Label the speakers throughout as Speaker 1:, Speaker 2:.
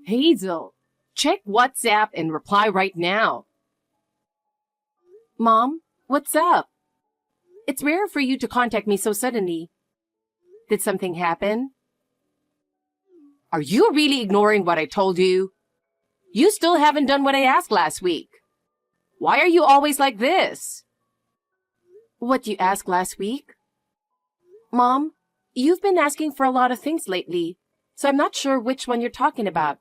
Speaker 1: Hazel, check WhatsApp and reply right now. Mom, what's up? It's rare for you to contact me so suddenly. Did something happen? Are you really ignoring what I told you? You still haven't done what I asked last week. Why are you always like this? What you asked last week? Mom, you've been asking for a lot of things lately, so I'm not sure which one you're talking about.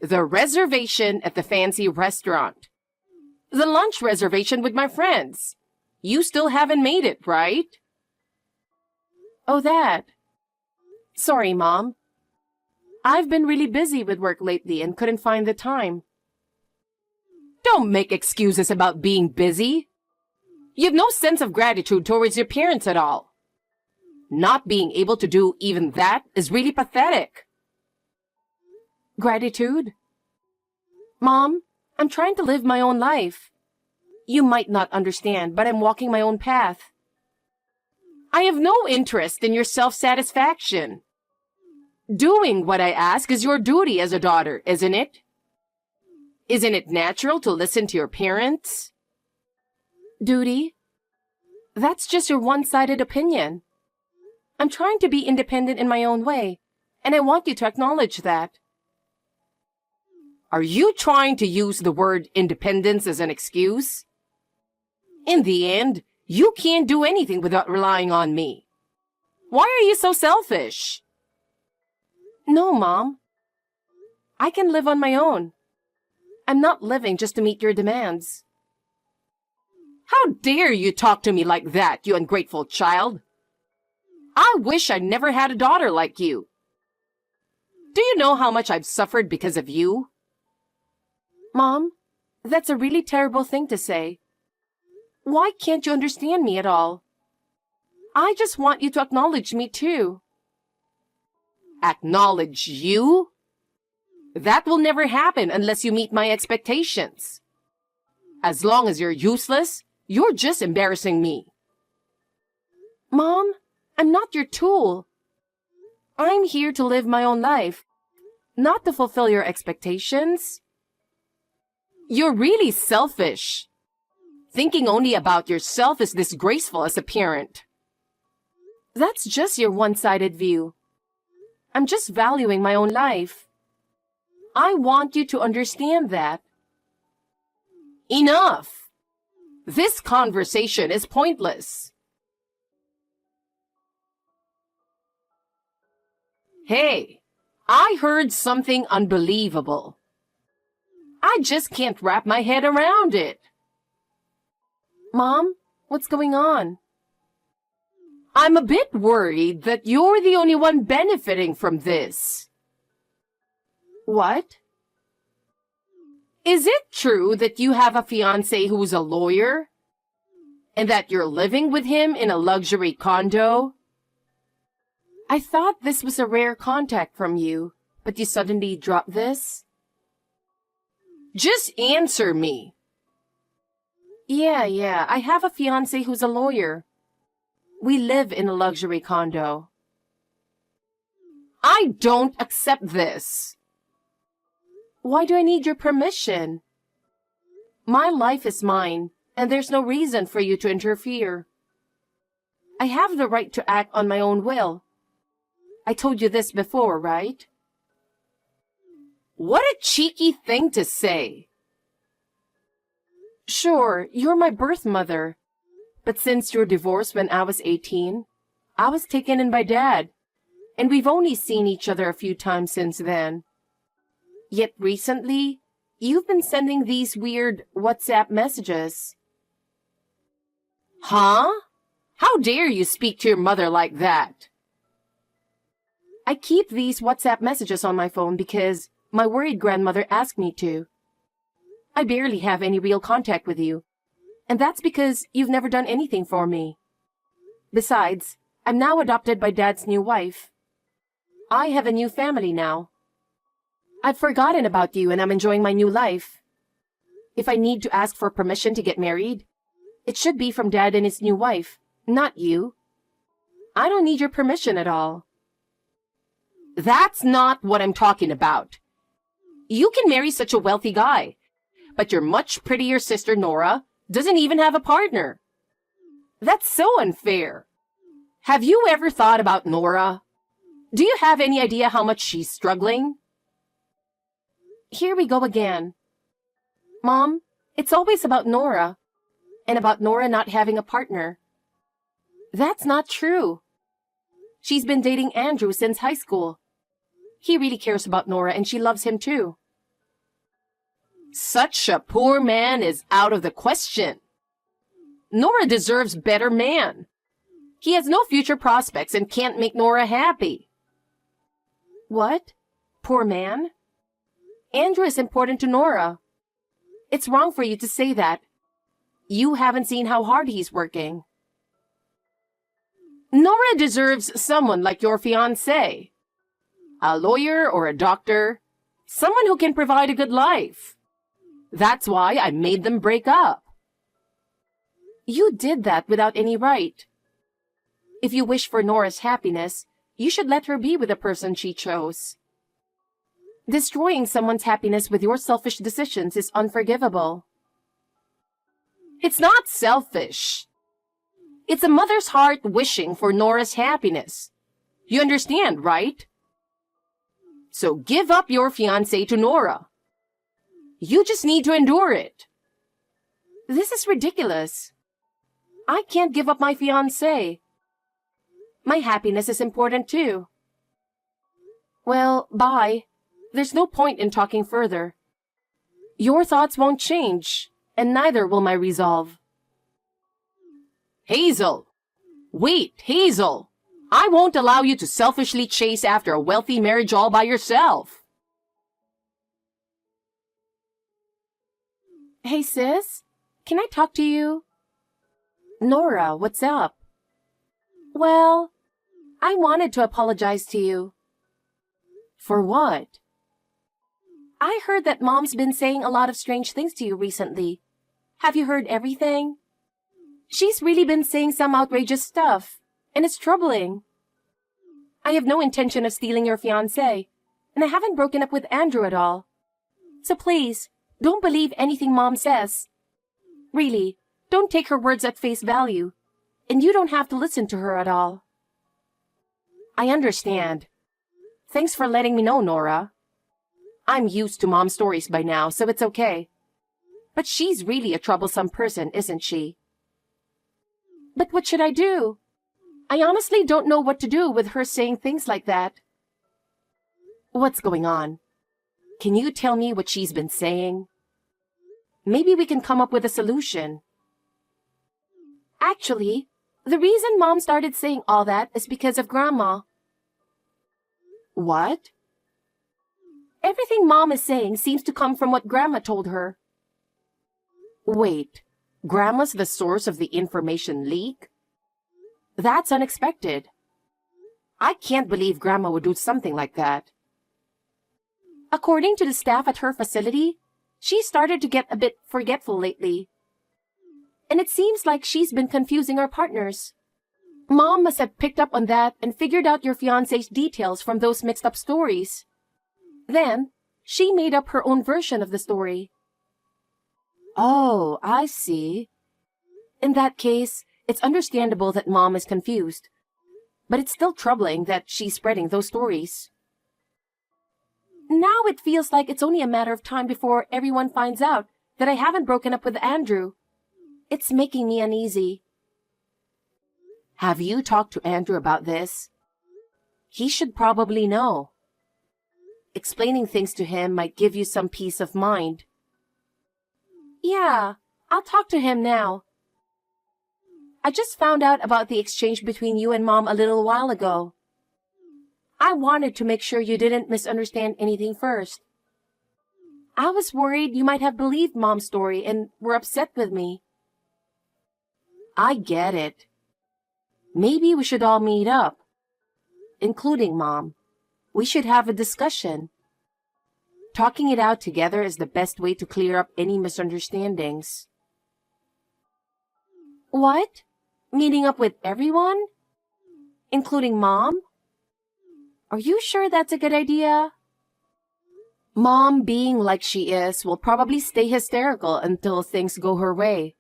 Speaker 1: The reservation at the fancy restaurant. The lunch reservation with my friends. You still haven't made it, right? Oh, that. Sorry, Mom. I've been really busy with work lately and couldn't find the time. Don't make excuses about being busy. You have no sense of gratitude towards your parents at all. Not being able to do even that is really pathetic. Gratitude? Mom, I'm trying to live my own life. You might not understand, but I'm walking my own path. I have no interest in your self-satisfaction. Doing what I ask is your duty as a daughter, isn't it? Isn't it natural to listen to your parents? Duty? That's just your one-sided opinion. I'm trying to be independent in my own way, and I want you to acknowledge that. Are you trying to use the word independence as an excuse? In the end, you can't do anything without relying on me. Why are you so selfish? No, Mom. I can live on my own. I'm not living just to meet your demands. How dare you talk to me like that, you ungrateful child? I wish I never had a daughter like you. Do you know how much I've suffered because of you? Mom, that's a really terrible thing to say. Why can't you understand me at all? I just want you to acknowledge me too. Acknowledge you? That will never happen unless you meet my expectations. As long as you're useless, you're just embarrassing me. Mom, I'm not your tool. I'm here to live my own life, not to fulfill your expectations. You're really selfish. Thinking only about yourself is disgraceful as a parent. That's just your one-sided view. I'm just valuing my own life. I want you to understand that. Enough! This conversation is pointless. Hey, I heard something unbelievable. I just can't wrap my head around it. Mom, what's going on? I'm a bit worried that you're the only one benefiting from this. What? Is it true that you have a fiancé who's a lawyer? And that you're living with him in a luxury condo? I thought this was a rare contact from you, but you suddenly dropped this? Just answer me. Yeah, I have a fiancé who's a lawyer. We live in a luxury condo. I don't accept this. Why do I need your permission? My life is mine, and there's no reason for you to interfere. I have the right to act on my own will. I told you this before, right? What a cheeky thing to say. Sure, you're my birth mother. But since your divorce when I was 18, I was taken in by Dad, and we've only seen each other a few times since then. Yet recently, you've been sending these weird WhatsApp messages. Huh? How dare you speak to your mother like that? I keep these WhatsApp messages on my phone because my worried grandmother asked me to. I barely have any real contact with you, and that's because you've never done anything for me. Besides, I'm now adopted by Dad's new wife. I have a new family now. I've forgotten about you and I'm enjoying my new life. If I need to ask for permission to get married, it should be from Dad and his new wife, not you. I don't need your permission at all. That's not what I'm talking about. You can marry such a wealthy guy, but your much prettier sister Nora doesn't even have a partner. That's so unfair. Have you ever thought about Nora? Do you have any idea how much she's struggling? Here we go again. Mom, it's always about Nora, and about Nora not having a partner. That's not true. She's been dating Andrew since high school. He really cares about Nora and she loves him too. Such a poor man is out of the question. Nora deserves better man. He has no future prospects and can't make Nora happy. What? Poor man? Andrew is important to Nora. It's wrong for you to say that. You haven't seen how hard he's working. Nora deserves someone like your fiancé. A lawyer or a doctor. Someone who can provide a good life. That's why I made them break up. You did that without any right. If you wish for Nora's happiness, you should let her be with the person she chose. Destroying someone's happiness with your selfish decisions is unforgivable. It's not selfish. It's a mother's heart wishing for Nora's happiness. You understand, right? So give up your fiancé to Nora. You just need to endure it. This is ridiculous. I can't give up my fiancé. My happiness is important too. Well, bye. There's no point in talking further. Your thoughts won't change, and neither will my resolve. Hazel! Wait, Hazel! I won't allow you to selfishly chase after a wealthy marriage all by yourself. Hey, sis. Can I talk to you? Nora, what's up? Well, I wanted to apologize to you. For what? I heard that Mom's been saying a lot of strange things to you recently. Have you heard everything? She's really been saying some outrageous stuff, and it's troubling. I have no intention of stealing your fiancé, and I haven't broken up with Andrew at all. So please, don't believe anything Mom says. Really, don't take her words at face value, and you don't have to listen to her at all. I understand. Thanks for letting me know, Nora. I'm used to Mom's stories by now, so it's okay. But she's really a troublesome person, isn't she? But what should I do? I honestly don't know what to do with her saying things like that. What's going on? Can you tell me what she's been saying? Maybe we can come up with a solution. Actually, the reason Mom started saying all that is because of Grandma. What? Everything Mom is saying seems to come from what Grandma told her. Wait, Grandma's the source of the information leak? That's unexpected. I can't believe Grandma would do something like that. According to the staff at her facility, she started to get a bit forgetful lately. And it seems like she's been confusing our partners. Mom must have picked up on that and figured out your fiancé's details from those mixed-up stories. Then, she made up her own version of the story. Oh, I see. In that case, it's understandable that Mom is confused. But it's still troubling that she's spreading those stories. Now it feels like it's only a matter of time before everyone finds out that I haven't broken up with Andrew. It's making me uneasy. Have you talked to Andrew about this? He should probably know. Explaining things to him might give you some peace of mind. Yeah, I'll talk to him now. I just found out about the exchange between you and Mom a little while ago. I wanted to make sure you didn't misunderstand anything first. I was worried you might have believed Mom's story and were upset with me. I get it. Maybe we should all meet up, including Mom. We should have a discussion. Talking it out together is the best way to clear up any misunderstandings. What? Meeting up with everyone? Including Mom? Are you sure that's a good idea? Mom, being like she is, will probably stay hysterical until things go her way.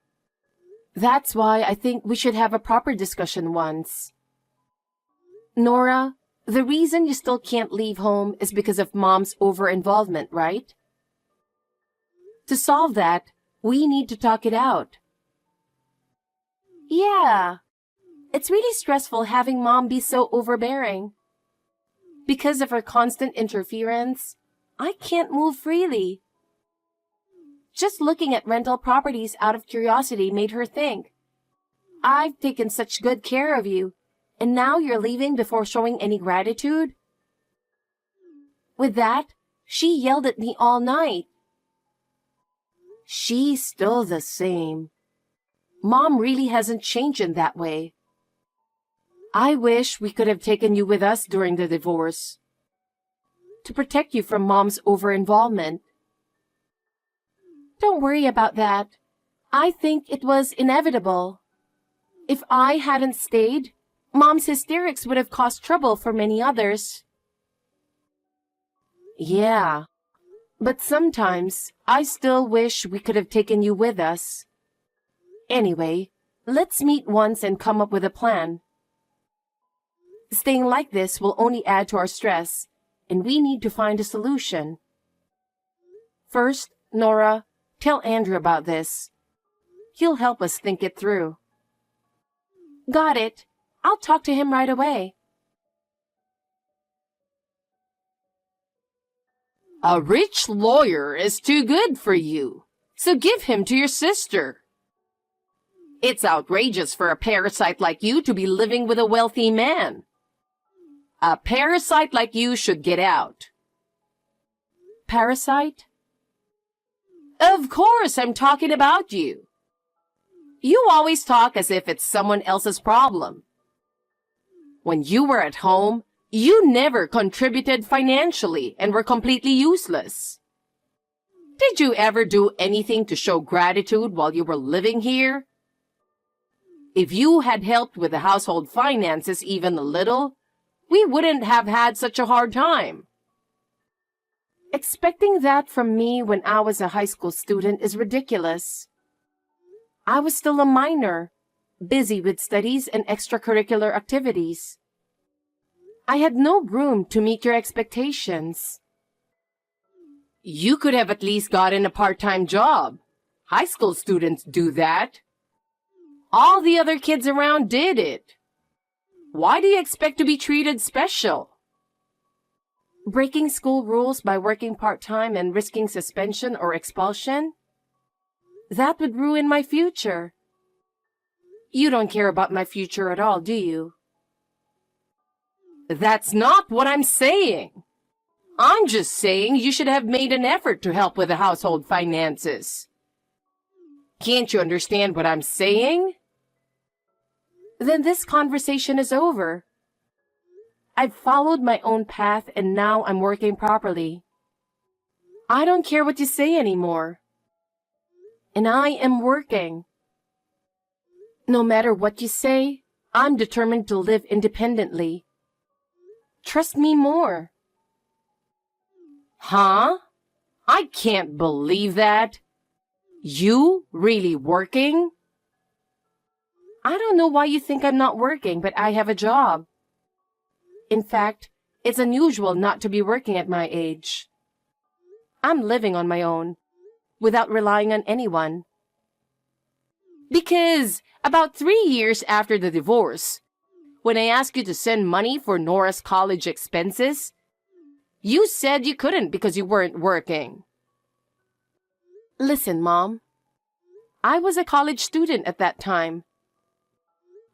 Speaker 1: That's why I think we should have a proper discussion once. Nora, the reason you still can't leave home is because of Mom's over-involvement, right? To solve that, we need to talk it out. Yeah, it's really stressful having Mom be so overbearing. Because of her constant interference, I can't move freely. Just looking at rental properties out of curiosity made her think, I've taken such good care of you, and now you're leaving before showing any gratitude? With that, she yelled at me all night. She's still the same. Mom really hasn't changed in that way. I wish we could have taken you with us during the divorce, to protect you from Mom's over-involvement. Don't worry about that. I think it was inevitable. If I hadn't stayed, Mom's hysterics would have caused trouble for many others. Yeah, but sometimes I still wish we could have taken you with us. Anyway, let's meet once and come up with a plan. Staying like this will only add to our stress, and we need to find a solution. First, Nora, tell Andrew about this. He'll help us think it through. Got it. I'll talk to him right away. A rich lawyer is too good for you, so give him to your sister. It's outrageous for a parasite like you to be living with a wealthy man. A parasite like you should get out. Parasite? Of course, I'm talking about you. You always talk as if it's someone else's problem. When you were at home, you never contributed financially and were completely useless. Did you ever do anything to show gratitude while you were living here? If you had helped with the household finances even a little, we wouldn't have had such a hard time. Expecting that from me when I was a high school student is ridiculous. I was still a minor, busy with studies and extracurricular activities. I had no room to meet your expectations. You could have at least gotten a part-time job. High school students do that. All the other kids around did it. Why do you expect to be treated special? Breaking school rules by working part-time and risking suspension or expulsion? That would ruin my future. You don't care about my future at all, do you? That's not what I'm saying. I'm just saying you should have made an effort to help with the household finances. Can't you understand what I'm saying? Then this conversation is over. I've followed my own path and now I'm working properly. I don't care what you say anymore. And I am working. No matter what you say, I'm determined to live independently. Trust me more. Huh? I can't believe that. You really working? I don't know why you think I'm not working, but I have a job. In fact, it's unusual not to be working at my age. I'm living on my own, without relying on anyone. Because about 3 years after the divorce, when I asked you to send money for Nora's college expenses, you said you couldn't because you weren't working. Listen, Mom. I was a college student at that time.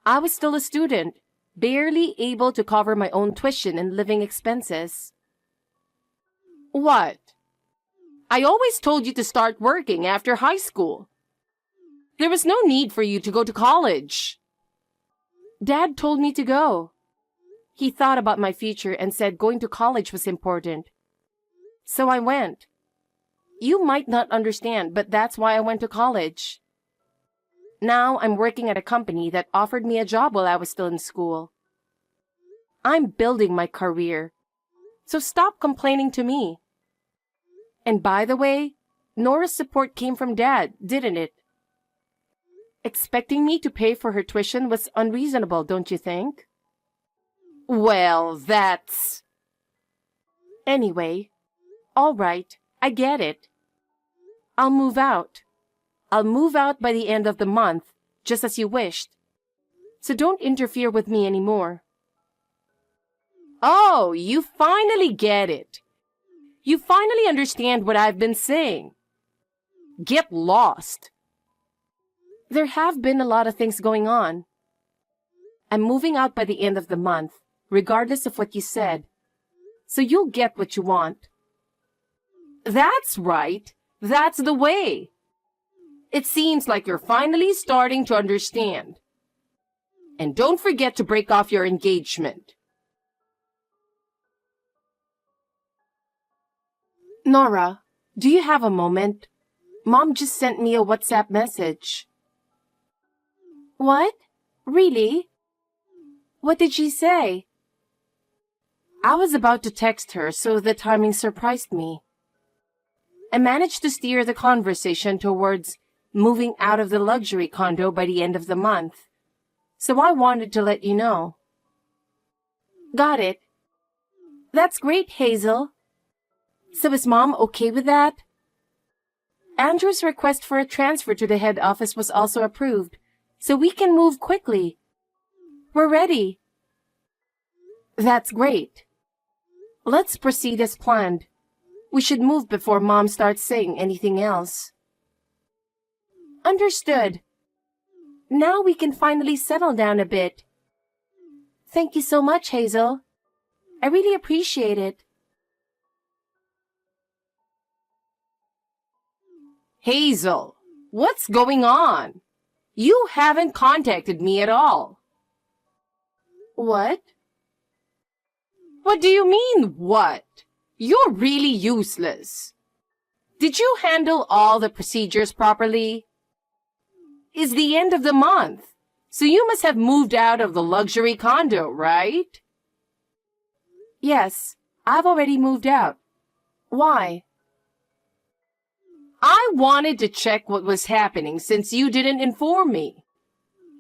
Speaker 1: I was still a student, barely able to cover my own tuition and living expenses. What? I always told you to start working after high school. There was no need for you to go to college. Dad told me to go. He thought about my future and said going to college was important. So I went. You might not understand, but that's why I went to college. Now I'm working at a company that offered me a job while I was still in school. I'm building my career, So stop complaining to me. And by the way, Nora's support came from Dad, didn't it? Expecting me to pay for her tuition was unreasonable, don't you think? Well, that's... Anyway, all right, I get it. I'll move out. I'll move out by the end of the month, just as you wished. So don't interfere with me anymore. Oh, you finally get it. You finally understand what I've been saying. Get lost. There have been a lot of things going on. I'm moving out by the end of the month, regardless of what you said. So you'll get what you want. That's right. That's the way. It seems like you're finally starting to understand. And don't forget to break off your engagement. Nora, do you have a moment? Mom just sent me a WhatsApp message. What? Really? What did she say? I was about to text her, so the timing surprised me. I managed to steer the conversation towards moving out of the luxury condo by the end of the month, so I wanted to let you know. Got it. That's great, Hazel. So is Mom okay with that? Andrew's request for a transfer to the head office was also approved, so we can move quickly. We're ready. That's great. Let's proceed as planned. We should move before Mom starts saying anything else. Understood. Now we can finally settle down a bit. Thank you so much, Hazel. I really appreciate it. Hazel, what's going on? You haven't contacted me at all. What? What do you mean, what? You're really useless. Did you handle all the procedures properly? It's the end of the month, so you must have moved out of the luxury condo, right? Yes, I've already moved out. Why? I wanted to check what was happening since you didn't inform me.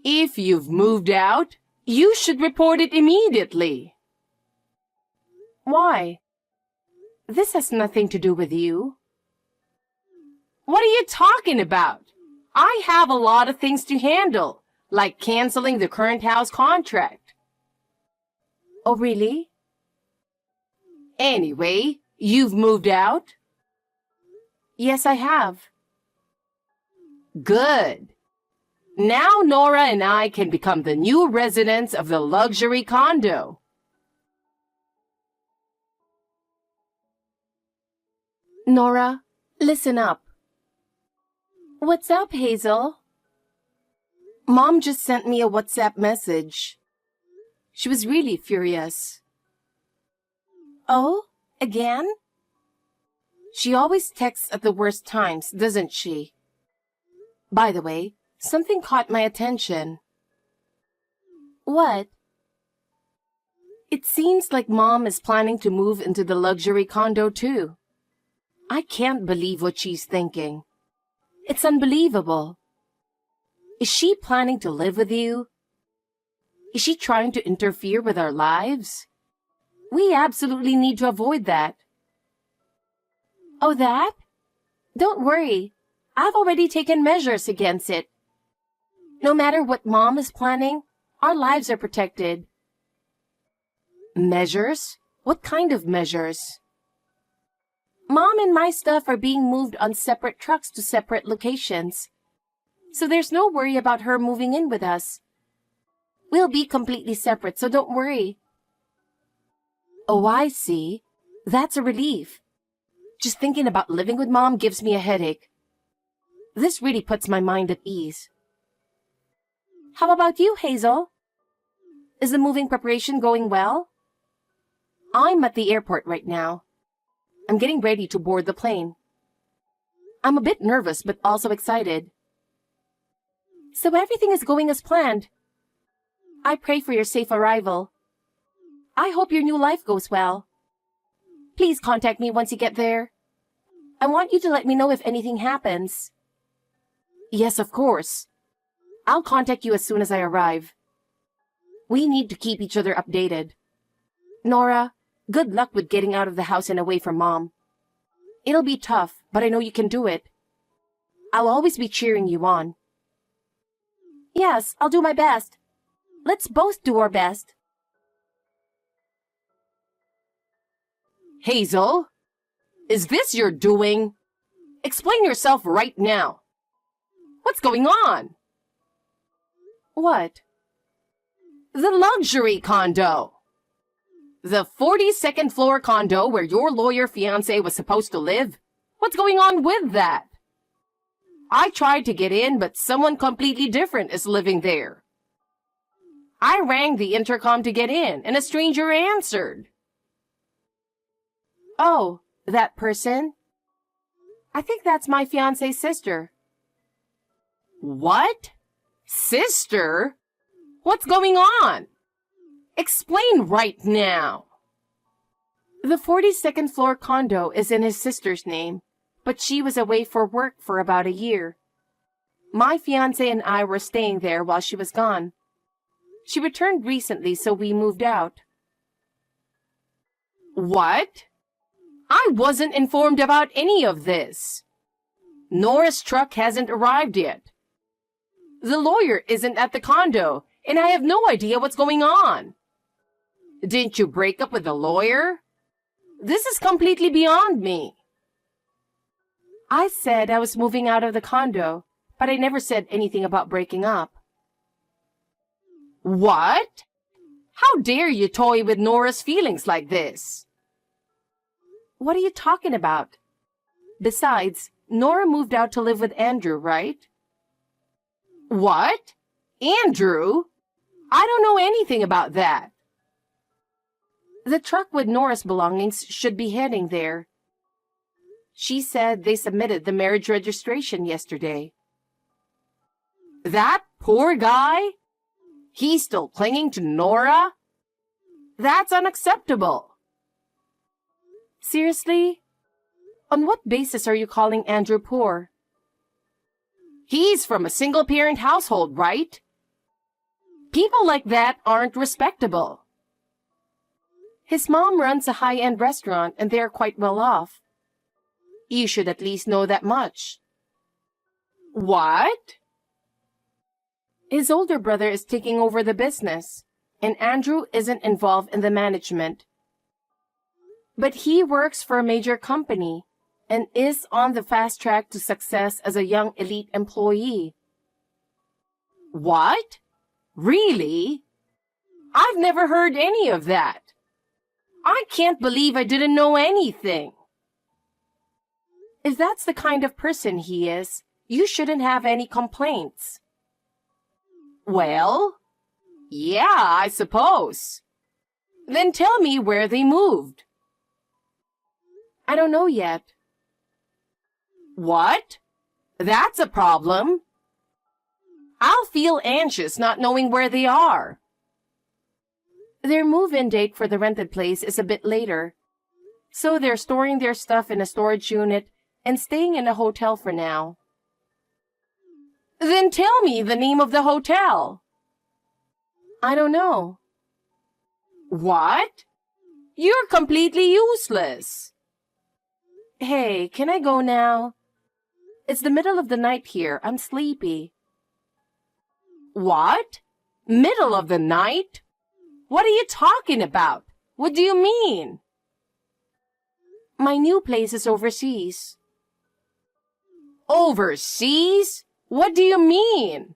Speaker 1: If you've moved out, you should report it immediately. Why? This has nothing to do with you. What are you talking about? I have a lot of things to handle, like canceling the current house contract. Oh, really? Anyway, you've moved out? Yes, I have. Good. Now Nora and I can become the new residents of the luxury condo. Nora, listen up. What's up, Hazel? Mom just sent me a WhatsApp message. She was really furious. Oh, again? She always texts at the worst times, doesn't she? By the way, something caught my attention. What? It seems like Mom is planning to move into the luxury condo too. I can't believe what she's thinking. It's unbelievable. Is she planning to live with you? Is she trying to interfere with our lives? We absolutely need to avoid that. Oh, that? Don't worry. I've already taken measures against it. No matter what Mom is planning, our lives are protected. Measures? What kind of measures? Mom and my stuff are being moved on separate trucks to separate locations. So there's no worry about her moving in with us. We'll be completely separate, so don't worry. Oh, I see. That's a relief. Just thinking about living with Mom gives me a headache. This really puts my mind at ease. How about you, Hazel? Is the moving preparation going well? I'm at the airport right now. I'm getting ready to board the plane. I'm a bit nervous, but also excited. So everything is going as planned. I pray for your safe arrival. I hope your new life goes well. Please contact me once you get there. I want you to let me know if anything happens. Yes, of course. I'll contact you as soon as I arrive. We need to keep each other updated. Nora, good luck with getting out of the house and away from Mom. It'll be tough, but I know you can do it. I'll always be cheering you on. Yes, I'll do my best. Let's both do our best. Hazel, is this your doing? Explain yourself right now. What's going on? What? The luxury condo. The 42nd floor condo where your lawyer fiancé was supposed to live. What's going on with that? I tried to get in, but someone completely different is living there. I rang the intercom to get in, and a stranger answered. Oh, that person? I think that's my fiancé's sister. What? Sister? What's going on? Explain right now. The 42nd floor condo is in his sister's name, but she was away for work for about a year. My fiancé and I were staying there while she was gone. She returned recently, so we moved out. What? I wasn't informed about any of this. Nora's truck hasn't arrived yet. The lawyer isn't at the condo, and I have no idea what's going on. Didn't you break up with the lawyer? This is completely beyond me. I said I was moving out of the condo, but I never said anything about breaking up. What? How dare you toy with Nora's feelings like this? What are you talking about? Besides, Nora moved out to live with Andrew, right? What? Andrew? I don't know anything about that. The truck with Nora's belongings should be heading there. She said they submitted the marriage registration yesterday. That poor guy? He's still clinging to Nora? That's unacceptable. Seriously? On what basis are you calling Andrew poor? He's from a single-parent household, right? People like that aren't respectable. His mom runs a high-end restaurant and they're quite well off. You should at least know that much. What? His older brother is taking over the business, and Andrew isn't involved in the management. But he works for a major company and is on the fast track to success as a young elite employee. What? Really? I've never heard any of that. I can't believe I didn't know anything. If that's the kind of person he is, you shouldn't have any complaints. Well, yeah, I suppose. Then tell me where they moved. I don't know yet. What? That's a problem. I'll feel anxious not knowing where they are. Their move-in date for the rented place is a bit later, so they're storing their stuff in a storage unit and staying in a hotel for now. Then tell me the name of the hotel. I don't know. What? You're completely useless. Hey, can I go now? It's the middle of the night here. I'm sleepy. What? Middle of the night? What are you talking about? What do you mean? My new place is overseas. Overseas? What do you mean?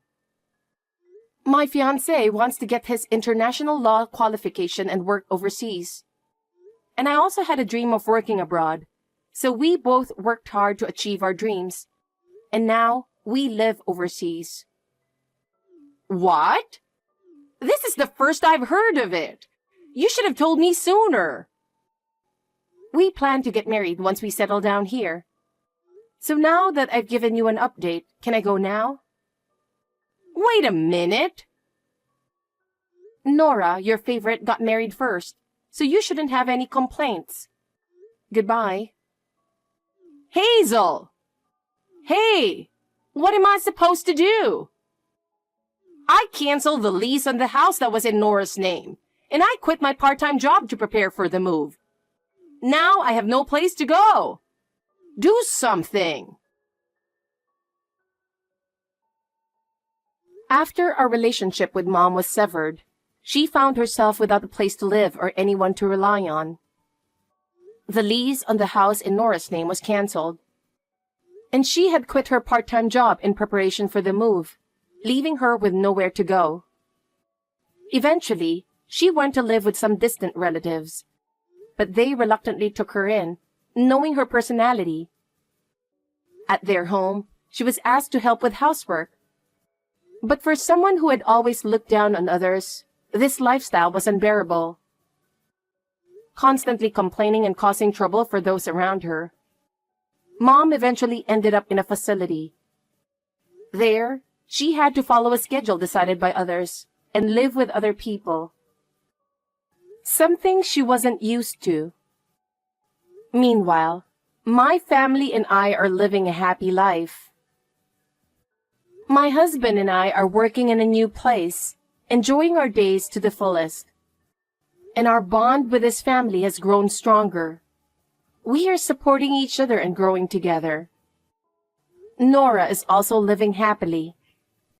Speaker 1: My fiancé wants to get his international law qualification and work overseas. And I also had a dream of working abroad. So we both worked hard to achieve our dreams. And now we live overseas. What? This is the first I've heard of it. You should have told me sooner. We plan to get married once we settle down here. So now that I've given you an update, can I go now? Wait a minute. Nora, your favorite, got married first, so you shouldn't have any complaints. Goodbye. Hazel! Hey! What am I supposed to do? I canceled the lease on the house that was in Nora's name, and I quit my part-time job to prepare for the move. Now I have no place to go. Do something. After our relationship with Mom was severed, she found herself without a place to live or anyone to rely on. The lease on the house in Nora's name was canceled, and she had quit her part-time job in preparation for the move, leaving her with nowhere to go. Eventually, she went to live with some distant relatives, but they reluctantly took her in, knowing her personality. At their home, she was asked to help with housework. But for someone who had always looked down on others, this lifestyle was unbearable. Constantly complaining and causing trouble for those around her, Mom eventually ended up in a facility. There, she had to follow a schedule decided by others and live with other people. Something she wasn't used to. Meanwhile, my family and I are living a happy life. My husband and I are working in a new place, enjoying our days to the fullest. And our bond with his family has grown stronger. We are supporting each other and growing together. Nora is also living happily